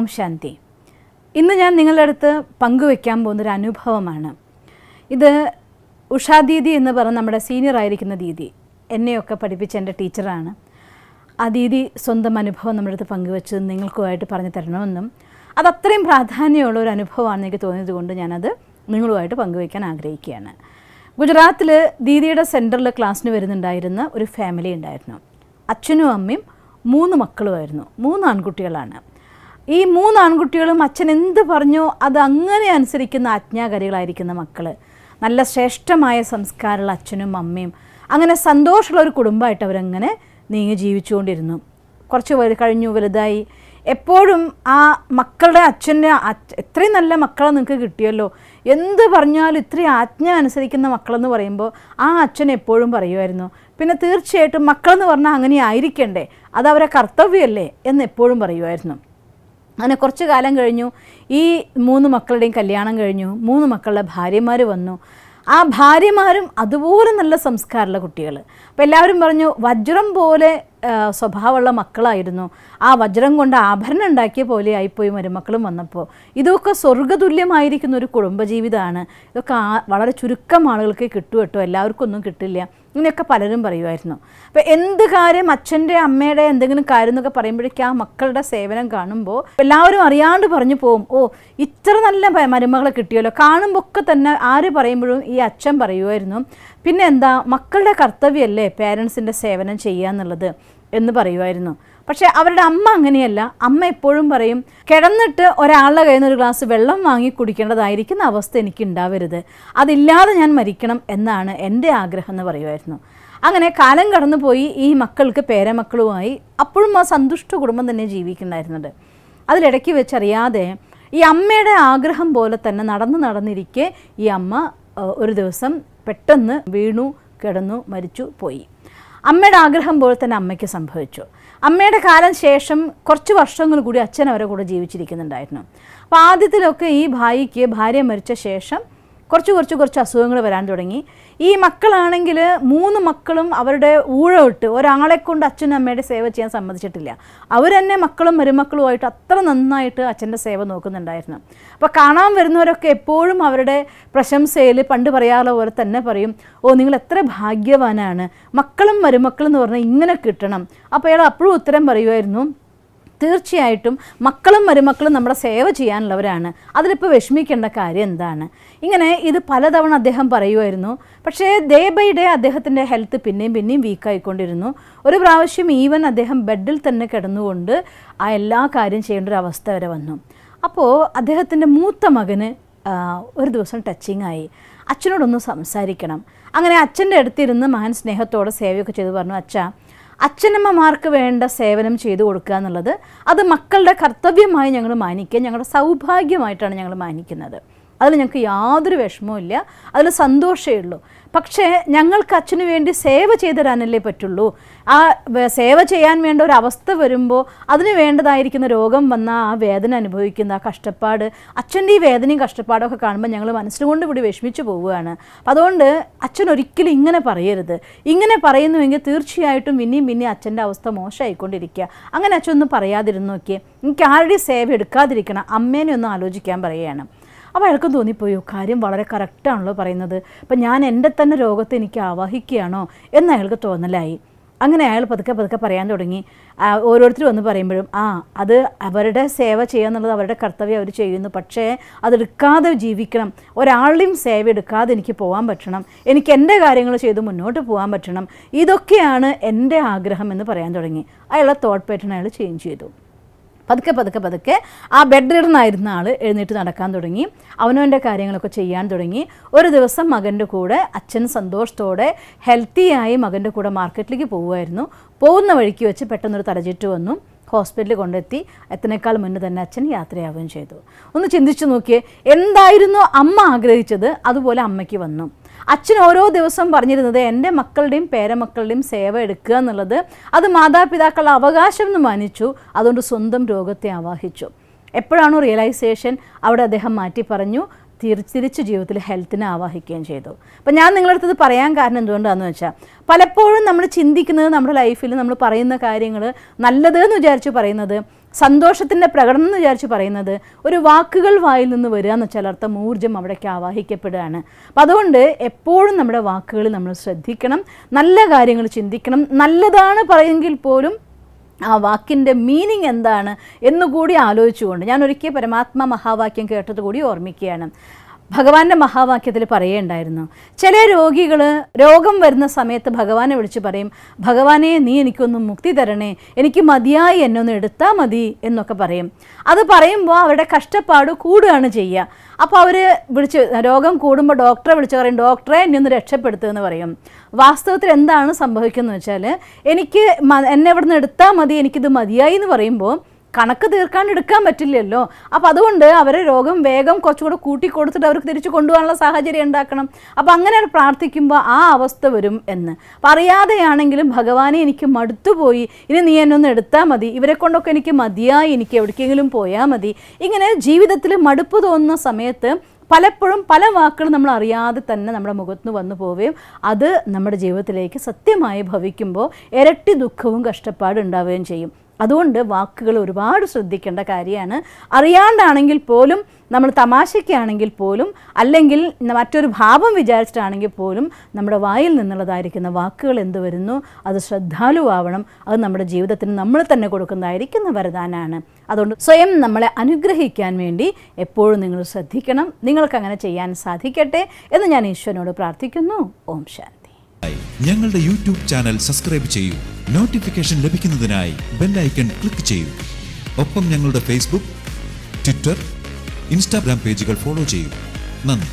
ഓം ശാന്തി. ഇന്ന് ഞാൻ നിങ്ങളുടെ അടുത്ത് പങ്കുവെക്കാൻ പോകുന്നൊരു അനുഭവമാണ്. ഇത് ഉഷാ ദീദി എന്ന് പറഞ്ഞ നമ്മുടെ സീനിയർ ആയിരിക്കുന്ന ദീദി, എന്നെയൊക്കെ പഠിപ്പിച്ച എൻ്റെ ടീച്ചറാണ്. ആ ദീദി സ്വന്തം അനുഭവം നമ്മുടെ അടുത്ത് പങ്കുവെച്ച് നിങ്ങൾക്കുമായിട്ട് പറഞ്ഞു തരണമെന്നും അത് അത്രയും പ്രാധാന്യമുള്ള ഒരു അനുഭവമാണെന്ന് എനിക്ക് തോന്നിയത് കൊണ്ട് ഞാനത് നിങ്ങളുമായിട്ട് പങ്കുവയ്ക്കാൻ ആഗ്രഹിക്കുകയാണ്. ഗുജറാത്തിൽ ദീദിയുടെ സെൻറ്ററിൽ ക്ലാസ്സിന് വരുന്നുണ്ടായിരുന്ന ഒരു ഫാമിലി ഉണ്ടായിരുന്നു. അച്ഛനും അമ്മയും 3 മക്കളുമായിരുന്നു. 3 ആൺകുട്ടികളാണ്. ഈ 3 ആൺകുട്ടികളും അച്ഛൻ എന്ത് പറഞ്ഞോ അത് അങ്ങനെ അനുസരിക്കുന്ന ആജ്ഞാകാരികളായിരിക്കുന്ന മക്കൾ. നല്ല ശ്രേഷ്ഠമായ സംസ്കാരമുള്ള അച്ഛനും അമ്മയും, അങ്ങനെ സന്തോഷമുള്ള ഒരു കുടുംബമായിട്ട് അവരങ്ങനെ നീങ്ങി ജീവിച്ചുകൊണ്ടിരുന്നു. കുറച്ച് കഴിഞ്ഞു, വലുതായി. എപ്പോഴും ആ മക്കളുടെ അച്ഛൻ്റെ എത്രയും നല്ല മക്കളെ നിങ്ങൾക്ക് കിട്ടിയല്ലോ, എന്ത് പറഞ്ഞാലും ഇത്രയും ആജ്ഞ അനുസരിക്കുന്ന മക്കളെന്ന് പറയുമ്പോൾ ആ അച്ഛൻ എപ്പോഴും പറയുമായിരുന്നു, പിന്നെ തീർച്ചയായിട്ടും മക്കളെന്ന് പറഞ്ഞാൽ അങ്ങനെ ആയിരിക്കണ്ടേ, അതവരെ കർത്തവ്യമല്ലേ എന്ന് എപ്പോഴും പറയുമായിരുന്നു. അങ്ങനെ കുറച്ച് കാലം കഴിഞ്ഞു. ഈ 3 മക്കളുടെയും കല്യാണം കഴിഞ്ഞു. 3 മക്കളുടെ ഭാര്യമാർ വന്നു. ആ ഭാര്യമാരും അതുപോലെ നല്ല സംസ്കാരമുള്ള കുട്ടികൾ. അപ്പോൾ എല്ലാവരും പറഞ്ഞു വജ്രം പോലെ സ്വഭാവമുള്ള മക്കളായിരുന്നു. ആ വജ്രം കൊണ്ട് ആഭരണം ഉണ്ടാക്കിയ പോലെ ആയിപ്പോയി മരുമക്കളും വന്നപ്പോൾ. ഇതൊക്കെ സ്വർഗ്ഗതുല്യമായിരിക്കുന്ന ഒരു കുടുംബജീവിതമാണ്. ഇതൊക്കെ വളരെ ചുരുക്കം ആളുകൾക്ക് കിട്ടും കേട്ടോ, എല്ലാവർക്കും ഒന്നും കിട്ടില്ല. ഇങ്ങനെയൊക്കെ പലരും പറയുമായിരുന്നു. അപ്പോൾ എന്ത് കാര്യം അച്ഛൻ്റെ അമ്മയുടെ എന്തെങ്കിലും കാര്യം എന്നൊക്കെ പറയുമ്പോഴേക്കും ആ മക്കളുടെ സേവനം കാണുമ്പോൾ എല്ലാവരും അറിയാണ്ട് പറഞ്ഞു പോകും, ഓ ഇത്ര നല്ല മരുമകളെ കിട്ടിയല്ലോ. കാണുമ്പോൾ ഒക്കെ തന്നെ ആര് പറയുമ്പോഴും ഈ അച്ഛൻ പറയുമായിരുന്നു, പിന്നെ എന്താ മക്കളുടെ കർത്തവ്യമല്ലേ പേരൻസിൻ്റെ സേവനം ചെയ്യുക എന്നുള്ളത് എന്ന് പറയുമായിരുന്നു. പക്ഷേ അവരുടെ അമ്മ അങ്ങനെയല്ല. അമ്മ എപ്പോഴും പറയും, കിടന്നിട്ട് ഒരാളുടെ കയ്യിൽ നിന്ന് ഒരു ഗ്ലാസ് വെള്ളം വാങ്ങി കുടിക്കേണ്ടതായിരിക്കുന്ന അവസ്ഥ എനിക്ക് ഉണ്ടാവരുത്, അതില്ലാതെ ഞാൻ മരിക്കണം എന്നാണ് എൻ്റെ ആഗ്രഹം എന്ന് പറയുമായിരുന്നു. അങ്ങനെ കാലം കടന്നു പോയി. ഈ മക്കൾക്ക് പേരമക്കളുമായി അപ്പോഴും ആ സന്തുഷ്ട കുടുംബം തന്നെ ജീവിക്കുന്നുണ്ടായിരുന്നത്. അതിലിടയ്ക്ക് വെച്ചറിയാതെ ഈ അമ്മയുടെ ആഗ്രഹം പോലെ തന്നെ നടന്നിരിക്കെ ഈ അമ്മ ഒരു ദിവസം പെട്ടെന്ന് വീണു, കിടന്നു, മരിച്ചു പോയി. അമ്മയുടെ ആഗ്രഹം പോലെ തന്നെ അമ്മയ്ക്ക് സംഭവിച്ചു. അമ്മയുടെ കാലം ശേഷം കുറച്ച് വർഷങ്ങൾ കൂടി അച്ഛൻ അവരെ കൂടെ ജീവിച്ചിരിക്കുന്നുണ്ടായിരുന്നു. അപ്പോൾ ആദ്യത്തിലൊക്കെ ഈ ഭാര്യ മരിച്ച ശേഷം കുറച്ച് അസുഖങ്ങൾ വരാൻ തുടങ്ങി. ഈ മക്കളാണെങ്കിൽ 3 മക്കളും അവരുടെ ഊഴമിട്ട് ഒരാളെ കൊണ്ട് അച്ഛനും അമ്മയുടെ സേവ ചെയ്യാൻ സമ്മതിച്ചിട്ടില്ല. അവർ തന്നെ മക്കളും മരുമക്കളുമായിട്ട് അത്ര നന്നായിട്ട് അച്ഛൻ്റെ സേവ നോക്കുന്നുണ്ടായിരുന്നു. അപ്പോൾ കാണാൻ വരുന്നവരൊക്കെ എപ്പോഴും അവരുടെ പ്രശംസയിൽ പണ്ട് പറയാറുള്ള പോലെ തന്നെ പറയും, ഓ നിങ്ങൾ എത്ര ഭാഗ്യവാനാണ്, മക്കളും മരുമക്കളും എന്ന് പറഞ്ഞാൽ ഇങ്ങനെ കിട്ടണം. അപ്പോൾ അയാൾ അപ്പോഴും ഉത്തരം പറയുമായിരുന്നു, തീർച്ചയായിട്ടും മക്കളും മരുമക്കളും നമ്മുടെ സേവ ചെയ്യാനുള്ളവരാണ്, അതിലിപ്പോൾ വിഷമിക്കേണ്ട കാര്യം എന്താണ്. ഇങ്ങനെ ഇത് പലതവണ അദ്ദേഹം പറയുമായിരുന്നു. പക്ഷേ ഡേ ബൈ ഡേ അദ്ദേഹത്തിൻ്റെ ഹെൽത്ത് പിന്നെയും വീക്കായിക്കൊണ്ടിരുന്നു. ഒരു പ്രാവശ്യം ഈവൻ അദ്ദേഹം ബെഡിൽ തന്നെ കിടന്നുകൊണ്ട് ആ എല്ലാ കാര്യം ചെയ്യേണ്ട ഒരു അവസ്ഥ വരെ വന്നു. അപ്പോൾ അദ്ദേഹത്തിൻ്റെ മൂത്ത മകന് ഒരു ദിവസം ടച്ചിങ് ആയി, അച്ഛനോടൊന്ന് സംസാരിക്കണം. അങ്ങനെ അച്ഛൻ്റെ അടുത്തിരുന്ന് മകൻ സ്നേഹത്തോടെ സേവയൊക്കെ ചെയ്ത് പറഞ്ഞു, അച്ഛനമ്മമാർക്ക് വേണ്ട സേവനം ചെയ്തു കൊടുക്കുക എന്നുള്ളത് അത് മക്കളുടെ കർത്തവ്യമായി ഞങ്ങൾ മാനിക്കുക, ഞങ്ങളുടെ സൗഭാഗ്യമായിട്ടാണ് ഞങ്ങൾ മാനിക്കുന്നത്. അതിൽ ഞങ്ങൾക്ക് യാതൊരു വിഷമവും ഇല്ല, അതിൽ സന്തോഷമേ ഉള്ളൂ. പക്ഷേ ഞങ്ങൾക്ക് അച്ഛന് വേണ്ടി സേവ ചെയ്തു തരാനല്ലേ പറ്റുള്ളൂ. ആ സേവ ചെയ്യാൻ വേണ്ട ഒരു അവസ്ഥ വരുമ്പോൾ അതിന് വേണ്ടതായിരിക്കുന്ന രോഗം വന്ന ആ വേദന അനുഭവിക്കുന്ന ആ കഷ്ടപ്പാട്, അച്ഛൻ്റെ ഈ വേദനയും കഷ്ടപ്പാടും ഒക്കെ കാണുമ്പോൾ ഞങ്ങൾ മനസ്സുകൊണ്ട് കൂടി വിഷമിച്ചു പോവുകയാണ്. അതുകൊണ്ട് അച്ഛൻ ഒരിക്കലും ഇങ്ങനെ പറയരുത്. ഇങ്ങനെ പറയുന്നുവെങ്കിൽ തീർച്ചയായിട്ടും പിന്നെയും അച്ഛൻ്റെ അവസ്ഥ മോശമായിക്കൊണ്ടിരിക്കുക. അങ്ങനെ അച്ഛൻ ഒന്നും പറയാതിരുന്നു നോക്കിയേ, എനിക്ക് ആരുടെയും സേവ എടുക്കാതിരിക്കണം, അമ്മേനെ ഒന്ന് ആലോചിക്കാൻ പറയുകയാണ്. അപ്പോൾ അയാൾക്കും തോന്നിപ്പോയോ, കാര്യം വളരെ കറക്റ്റാണല്ലോ പറയുന്നത്, അപ്പം ഞാൻ എൻ്റെ തന്നെ രോഗത്തെ എനിക്ക് ആവാഹിക്കുകയാണോ എന്ന് അയാൾക്ക് തോന്നലായി. അങ്ങനെ അയാൾ പതുക്കെ പറയാൻ തുടങ്ങി. ഓരോരുത്തർ വന്ന് പറയുമ്പോഴും അത് അവരുടെ സേവ ചെയ്യുക എന്നുള്ളത് അവരുടെ കർത്തവ്യം അവർ ചെയ്യുന്നു, പക്ഷേ അതെടുക്കാതെ ജീവിക്കണം, ഒരാളുടെയും സേവ എടുക്കാതെ എനിക്ക് പോകാൻ പറ്റണം, എനിക്ക് എൻ്റെ കാര്യങ്ങൾ ചെയ്ത് മുന്നോട്ട് പോകാൻ പറ്റണം, ഇതൊക്കെയാണ് എൻ്റെ ആഗ്രഹം എന്ന് പറയാൻ തുടങ്ങി. അയാളുടെ തോട്ട് പാറ്റേൺ അയാൾ ചേഞ്ച് ചെയ്തു. പതുക്കെ ആ ബെഡ് റിഡനായിരുന്ന ആൾ എഴുന്നേറ്റ് നടക്കാൻ തുടങ്ങി, അവനവൻ്റെ കാര്യങ്ങളൊക്കെ ചെയ്യാൻ തുടങ്ങി. ഒരു ദിവസം മകൻ്റെ കൂടെ അച്ഛൻ സന്തോഷത്തോടെ ഹെൽത്തിയായി മകൻ്റെ കൂടെ മാർക്കറ്റിലേക്ക് പോകുമായിരുന്നു. പോകുന്ന വഴിക്ക് വെച്ച് പെട്ടെന്നൊരു തലചുറ്റ് വന്നു. ഹോസ്പിറ്റലിൽ കൊണ്ടെത്തി. എത്തുന്നേക്കാൾ മുന്നേ തന്നെ അച്ഛൻ യാത്രയാവുകയും ചെയ്തു. ഒന്ന് ചിന്തിച്ചു നോക്കിയേ, എന്തായിരുന്നു അമ്മ ആഗ്രഹിച്ചത് അതുപോലെ അമ്മയ്ക്ക് വന്നു. അച്ഛൻ ഓരോ ദിവസം പറഞ്ഞിരുന്നത് എൻ്റെ മക്കളുടെയും പേരമക്കളുടെയും സേവ എടുക്കുക എന്നുള്ളത് അത് മാതാപിതാക്കളുടെ അവകാശം എന്ന് മാനിച്ചു. അതുകൊണ്ട് സ്വന്തം രോഗത്തെ ആവാഹിച്ചു. എപ്പോഴാണോ റിയലൈസേഷൻ അവിടെ അദ്ദേഹം മാറ്റി പറഞ്ഞു, തിരിച്ച് ജീവിതത്തിൽ ഹെൽത്തിനെ ആവാഹിക്കുകയും ചെയ്തു. അപ്പം ഞാൻ നിങ്ങളുടെ അടുത്തത് പറയാൻ കാരണം എന്തുകൊണ്ടാണെന്ന് വെച്ചാൽ, പലപ്പോഴും നമ്മൾ ചിന്തിക്കുന്നത് നമ്മുടെ ലൈഫിൽ നമ്മൾ പറയുന്ന കാര്യങ്ങൾ നല്ലതെന്ന് വിചാരിച്ച് പറയുന്നത് സന്തോഷത്തിൻ്റെ പ്രകടനം എന്ന് വിചാരിച്ച് പറയുന്നത് ഒരു വാക്കുകൾ വായിൽ നിന്ന് വരിക എന്ന് വെച്ചാൽ അർത്ഥം ഊർജ്ജം അവിടേക്ക് ആവാഹിക്കപ്പെടുകയാണ്. അപ്പം അതുകൊണ്ട് എപ്പോഴും നമ്മുടെ വാക്കുകൾ നമ്മൾ ശ്രദ്ധിക്കണം, നല്ല കാര്യങ്ങൾ ചിന്തിക്കണം. നല്ലതാണ് പറയുമെങ്കിൽ പോലും ആ വാക്കിൻ്റെ മീനിങ് എന്താണ് എന്നുകൂടി ആലോചിച്ചുകൊണ്ട്, ഞാൻ ഒരിക്കൽ പരമാത്മ മഹാവാക്യം കേട്ടത് കൂടി ഓർമ്മിക്കുകയാണ്. ഭഗവാന്റെ മഹാവാക്യത്തിൽ പറയുണ്ടായിരുന്നു, ചില രോഗികൾ രോഗം വരുന്ന സമയത്ത് ഭഗവാനെ വിളിച്ച് പറയും, ഭഗവാനെ നീ എനിക്കൊന്ന് മുക്തി തരണേ, എനിക്ക് മതിയായി എന്നെ ഒന്ന് എടുത്താൽ മതി എന്നൊക്കെ പറയും. അത് പറയുമ്പോൾ അവരുടെ കഷ്ടപ്പാട് കൂടുകയാണ് ചെയ്യുക. അപ്പോൾ അവർ രോഗം കൂടുമ്പോൾ ഡോക്ടറെ വിളിച്ച് പറയും, ഡോക്ടറെ എന്നെ ഒന്ന് രക്ഷപ്പെടുത്തുമെന്ന് പറയും. വാസ്തവത്തിൽ എന്താണ് സംഭവിക്കുന്നത് വെച്ചാൽ, എന്നെ ഇവിടെ നിന്ന് എടുത്താൽ മതി, എനിക്കിത് മതിയായി എന്ന് പറയുമ്പോൾ കണക്ക് തീർക്കാണ്ട് എടുക്കാൻ പറ്റില്ലല്ലോ. അപ്പോൾ അതുകൊണ്ട് അവരെ രോഗം വേഗം കുറച്ചുകൂടെ കൂട്ടിക്കൊടുത്തിട്ട് അവർക്ക് തിരിച്ചു കൊണ്ടുപോകാനുള്ള സാഹചര്യം ഉണ്ടാക്കണം. അപ്പോൾ അങ്ങനെ പ്രാർത്ഥിക്കുമ്പോൾ ആ അവസ്ഥ വരും എന്ന്. പറയാതെയാണെങ്കിലും ഭഗവാനെ എനിക്ക് മടുത്തുപോയി, ഇനി നീ എന്നെ ഒന്ന് എടുത്താൽ മതി, ഇവരെ കൊണ്ടൊക്കെ എനിക്ക് മതിയായി, എനിക്ക് എവിടേക്കെങ്കിലും പോയാൽ മതി. ഇങ്ങനെ ജീവിതത്തിൽ മടുപ്പ് തോന്നുന്ന സമയത്ത് പലപ്പോഴും പല വാക്കുകൾ നമ്മൾ അറിയാതെ തന്നെ നമ്മുടെ മുഖത്ത് വന്നു പോവുകയും അത് നമ്മുടെ ജീവിതത്തിലേക്ക് സത്യമായി ഭവിക്കുമ്പോൾ ഇരട്ടി ദുഃഖവും കഷ്ടപ്പാടും ഉണ്ടാവുകയും ചെയ്യും. അതുകൊണ്ട് വാക്കുകൾ ഒരുപാട് ശ്രദ്ധിക്കേണ്ട കാര്യമാണ്. അറിയാണ്ടാണെങ്കിൽ പോലും, നമ്മൾ തമാശയ്ക്കാണെങ്കിൽ പോലും, അല്ലെങ്കിൽ മറ്റൊരു ഭാവം വിചാരിച്ചിട്ടാണെങ്കിൽ പോലും നമ്മുടെ വായിൽ നിന്നുള്ളതായിരിക്കുന്ന വാക്കുകൾ എന്ത് വരുന്നു അത് ശ്രദ്ധാലുവാവണം. അത് നമ്മുടെ ജീവിതത്തിന് നമ്മൾ തന്നെ കൊടുക്കുന്നതായിരിക്കുന്ന വരദാനാണ്. അതുകൊണ്ട് സ്വയം നമ്മളെ അനുഗ്രഹിക്കാൻ വേണ്ടി എപ്പോഴും നിങ്ങൾ ശ്രദ്ധിക്കണം. നിങ്ങൾക്കങ്ങനെ ചെയ്യാൻ സാധിക്കട്ടെ എന്ന് ഞാൻ ഈശ്വരനോട് പ്രാർത്ഥിക്കുന്നു. ഓം ശാന്തി. ഞങ്ങളുടെ യൂട്യൂബ് ചാനൽ സബ്സ്ക്രൈബ് ചെയ്യൂ. നോട്ടിഫിക്കേഷൻ ലഭിക്കുന്നതിനായി ബെൽ ഐക്കൺ ക്ലിക്ക് ചെയ്യൂ. ഒപ്പം ഞങ്ങളുടെ ഫേസ്ബുക്ക്, ട്വിറ്റർ, ഇൻസ്റ്റാഗ്രാം പേജുകൾ ഫോളോ ചെയ്യൂ. നന്ദി.